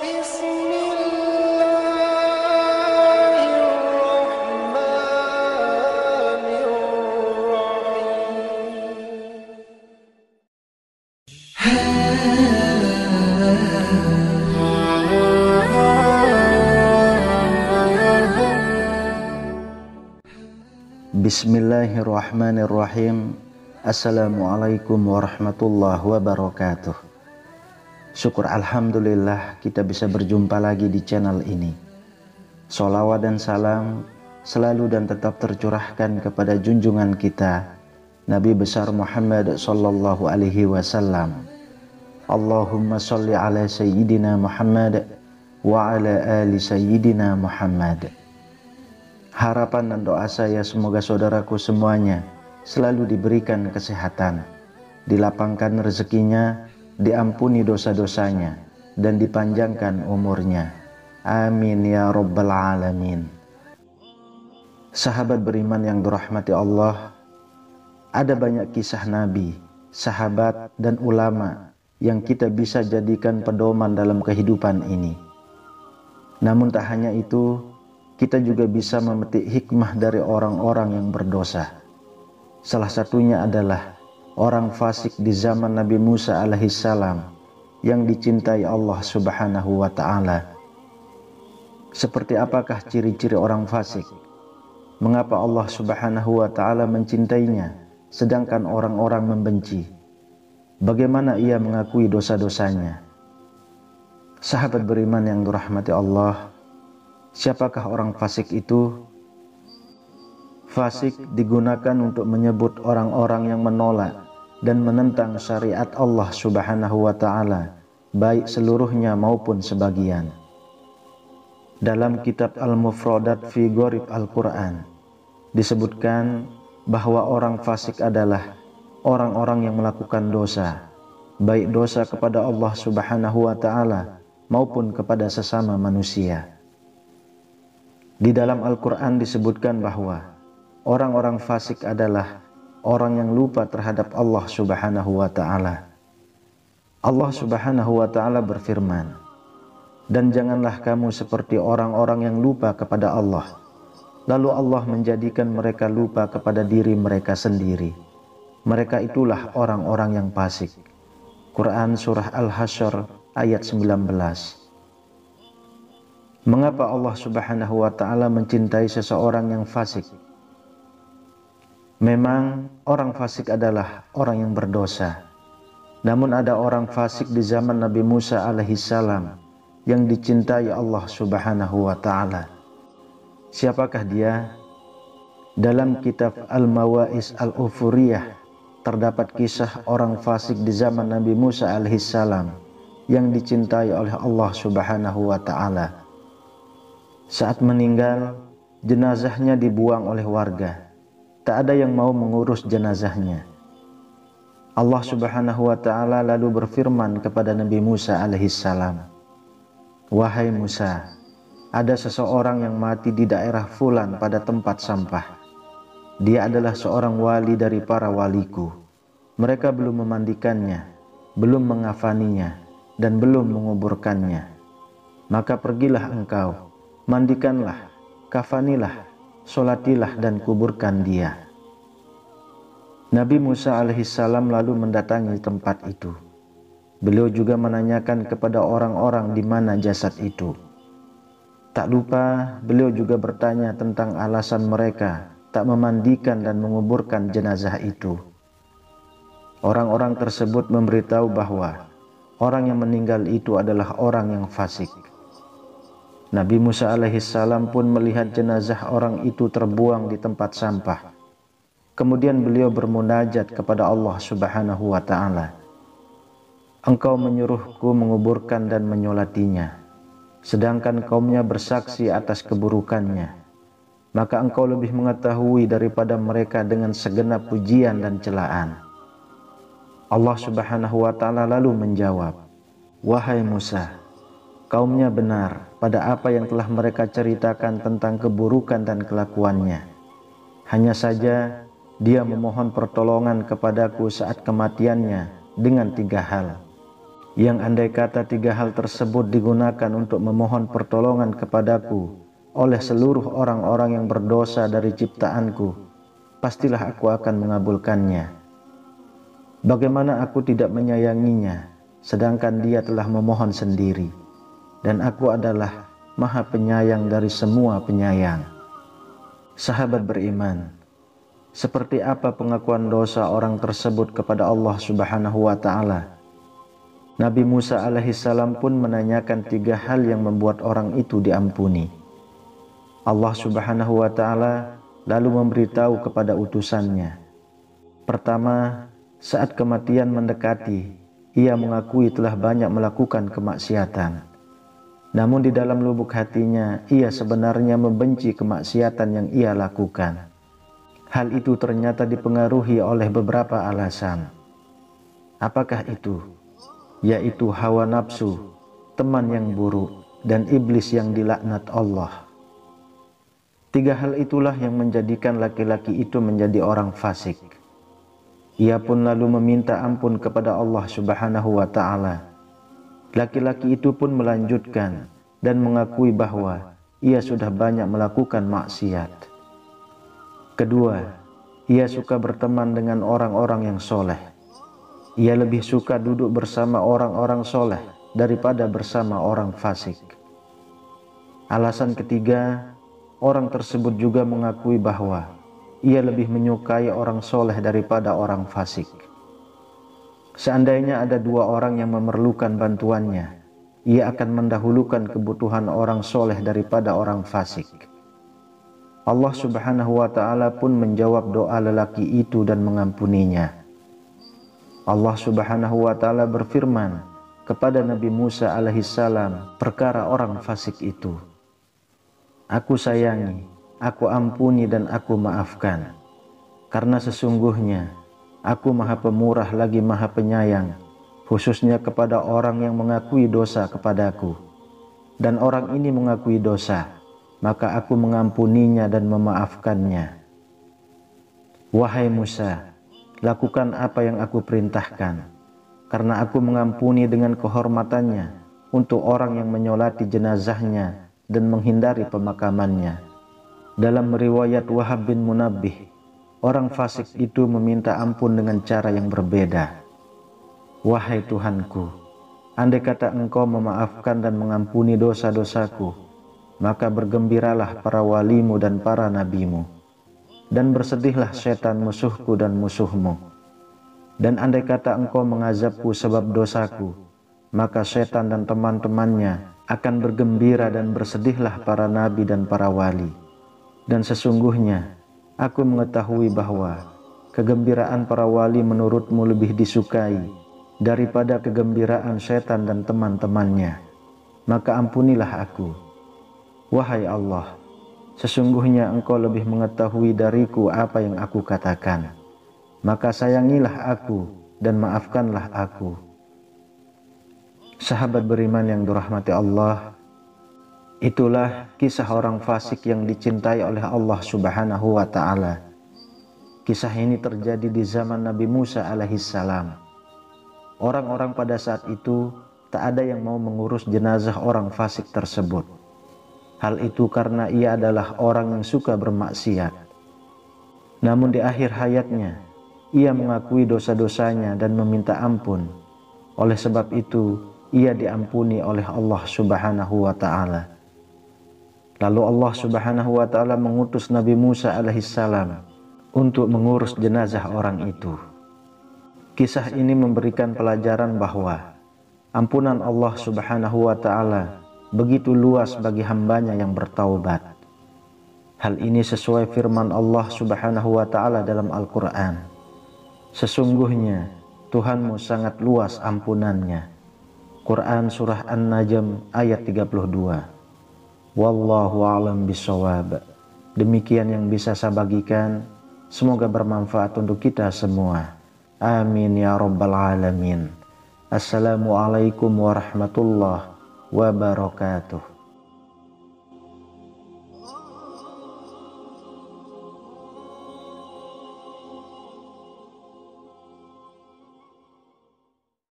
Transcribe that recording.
بسم الله الرحمن الرحيم. Bismillahirrahmanirrahim. Assalamualaikum warahmatullahi wabarakatuh. Syukur alhamdulillah kita bisa berjumpa lagi di channel ini. Sholawat dan salam selalu dan tetap tercurahkan kepada junjungan kita Nabi besar Muhammad sallallahu alaihi wasallam. Allahumma sholli ala sayyidina Muhammad wa ala ali sayyidina Muhammad. Harapan dan doa saya semoga saudaraku semuanya selalu diberikan kesehatan, dilapangkan rezekinya, diampuni dosa-dosanya, dan dipanjangkan umurnya. Amin ya rabbal alamin. Sahabat beriman yang dirahmati Allah, ada banyak kisah nabi, sahabat, dan ulama yang kita bisa jadikan pedoman dalam kehidupan ini. Namun tak hanya itu, kita juga bisa memetik hikmah dari orang-orang yang berdosa. Salah satunya adalah orang fasik di zaman Nabi Musa alaihissalam yang dicintai Allah subhanahu wa ta'ala. Seperti apakah ciri-ciri orang fasik? Mengapa Allah subhanahu wa ta'ala mencintainya sedangkan orang-orang membenci? Bagaimana ia mengakui dosa-dosanya? Sahabat beriman yang dirahmati Allah, siapakah orang fasik itu? Fasik digunakan untuk menyebut orang-orang yang menolak dan menentang syariat Allah subhanahu wa ta'ala, baik seluruhnya maupun sebagian. Dalam kitab Al-Mufradat fi Gharib Al-Quran disebutkan bahwa orang fasik adalah orang-orang yang melakukan dosa, baik dosa kepada Allah subhanahu wa ta'ala maupun kepada sesama manusia. Di dalam Al-Quran disebutkan bahwa orang-orang fasik adalah orang yang lupa terhadap Allah subhanahu wa ta'ala. Allah subhanahu wa ta'ala berfirman, "Dan janganlah kamu seperti orang-orang yang lupa kepada Allah, lalu Allah menjadikan mereka lupa kepada diri mereka sendiri. Mereka itulah orang-orang yang fasik." Quran Surah Al-Hasyr ayat 19. Mengapa Allah subhanahu wa ta'ala mencintai seseorang yang fasik? Memang orang fasik adalah orang yang berdosa. Namun ada orang fasik di zaman Nabi Musa alaihissalam yang dicintai Allah subhanahu wa ta'ala. Siapakah dia? Dalam kitab Al-Mawa'is Al-Ufuriyah terdapat kisah orang fasik di zaman Nabi Musa alaihissalam yang dicintai oleh Allah subhanahu wa ta'ala. Saat meninggal, jenazahnya dibuang oleh warga. Tak ada yang mau mengurus jenazahnya. Allah subhanahu wa ta'ala lalu berfirman kepada Nabi Musa alaihissalam, "Wahai Musa, ada seseorang yang mati di daerah Fulan pada tempat sampah. Dia adalah seorang wali dari para waliku. Mereka belum memandikannya, belum mengafaninya, dan belum menguburkannya. Maka pergilah engkau, mandikanlah, kafanilah, solatilah, dan kuburkan dia." Nabi Musa alaihissalam lalu mendatangi tempat itu. Beliau juga menanyakan kepada orang-orang di mana jasad itu. Tak lupa beliau juga bertanya tentang alasan mereka tak memandikan dan menguburkan jenazah itu. Orang-orang tersebut memberitahu bahwa orang yang meninggal itu adalah orang yang fasik. Nabi Musa alaihissalam pun melihat jenazah orang itu terbuang di tempat sampah. Kemudian beliau bermunajat kepada Allah subhanahu wa ta'ala, "Engkau menyuruhku menguburkan dan menyolatinya, sedangkan kaumnya bersaksi atas keburukannya. Maka engkau lebih mengetahui daripada mereka dengan segenap pujian dan celaan." Allah subhanahu wa ta'ala lalu menjawab, "Wahai Musa, kaumnya benar pada apa yang telah mereka ceritakan tentang keburukan dan kelakuannya. Hanya saja dia memohon pertolongan kepadaku saat kematiannya dengan 3 hal. yang andai kata tiga hal tersebut digunakan untuk memohon pertolongan kepadaku oleh seluruh orang-orang yang berdosa dari ciptaanku, pastilah aku akan mengabulkannya. Bagaimana aku tidak menyayanginya, sedangkan dia telah memohon sendiri, dan aku adalah Maha Penyayang dari semua penyayang. Sahabat beriman, seperti apa pengakuan dosa orang tersebut kepada Allah Subhanahu wa Ta'ala? Nabi Musa alaihissalam pun menanyakan tiga hal yang membuat orang itu diampuni. Allah Subhanahu wa Ta'ala lalu memberitahu kepada utusannya. Pertama, saat kematian mendekati, ia mengakui telah banyak melakukan kemaksiatan. Namun di dalam lubuk hatinya, ia sebenarnya membenci kemaksiatan yang ia lakukan. Hal itu ternyata dipengaruhi oleh beberapa alasan. Apakah itu? Yaitu hawa nafsu, teman yang buruk, dan iblis yang dilaknat Allah. Tiga hal itulah yang menjadikan laki-laki itu menjadi orang fasik. Ia pun lalu meminta ampun kepada Allah Subhanahu wa Ta'ala. Laki-laki itu pun melanjutkan dan mengakui bahwa ia sudah banyak melakukan maksiat. Kedua, ia suka berteman dengan orang-orang yang soleh. Ia lebih suka duduk bersama orang-orang soleh daripada bersama orang fasik. Alasan ketiga, orang tersebut juga mengakui bahwa ia lebih menyukai orang soleh daripada orang fasik. Seandainya ada dua orang yang memerlukan bantuannya, ia akan mendahulukan kebutuhan orang soleh daripada orang fasik. Allah Subhanahu wa Ta'ala pun menjawab doa lelaki itu dan mengampuninya. Allah Subhanahu wa Ta'ala berfirman kepada Nabi Musa alaihissalam perkara orang fasik itu. Aku sayangi, aku ampuni dan aku maafkan, karena sesungguhnya aku Maha Pemurah lagi Maha Penyayang, khususnya kepada orang yang mengakui dosa kepadaku. Dan orang ini mengakui dosa, maka aku mengampuninya dan memaafkannya. Wahai Musa, lakukan apa yang aku perintahkan, karena aku mengampuni dengan kehormatannya untuk orang yang menyolati jenazahnya dan menghindari pemakamannya. Dalam riwayat Wahab bin Munabbih, orang fasik itu meminta ampun dengan cara yang berbeda. Wahai Tuhanku, andai kata Engkau memaafkan dan mengampuni dosa-dosaku, maka bergembiralah para walimu dan para nabimu, dan bersedihlah setan musuhku dan musuhmu. Dan andai kata Engkau mengazabku sebab dosaku, maka setan dan teman-temannya akan bergembira dan bersedihlah para nabi dan para wali. Dan sesungguhnya aku mengetahui bahwa kegembiraan para wali menurutmu lebih disukai daripada kegembiraan setan dan teman-temannya. Maka ampunilah aku. Wahai Allah, sesungguhnya Engkau lebih mengetahui dariku apa yang aku katakan. Maka sayangilah aku dan maafkanlah aku. Sahabat beriman yang dirahmati Allah, itulah kisah orang fasik yang dicintai oleh Allah Subhanahu wa Ta'ala. Kisah ini terjadi di zaman Nabi Musa alaihissalam. Orang-orang pada saat itu tak ada yang mau mengurus jenazah orang fasik tersebut. Hal itu karena ia adalah orang yang suka bermaksiat. Namun di akhir hayatnya, ia mengakui dosa-dosanya dan meminta ampun. Oleh sebab itu, ia diampuni oleh Allah Subhanahu wa Ta'ala. Lalu Allah Subhanahu wa Ta'ala mengutus Nabi Musa alaihissalam untuk mengurus jenazah orang itu. Kisah ini memberikan pelajaran bahwa ampunan Allah Subhanahu wa Ta'ala begitu luas bagi hambanya yang bertaubat. Hal ini sesuai firman Allah Subhanahu wa Ta'ala dalam Al-Quran. Sesungguhnya Tuhanmu sangat luas ampunannya. Quran Surah An-Najm ayat 32. Wallahu a'lam bishawab. Demikian yang bisa saya bagikan. Semoga bermanfaat untuk kita semua. Amin ya rabbal alamin. Assalamualaikum warahmatullahi wabarakatuh.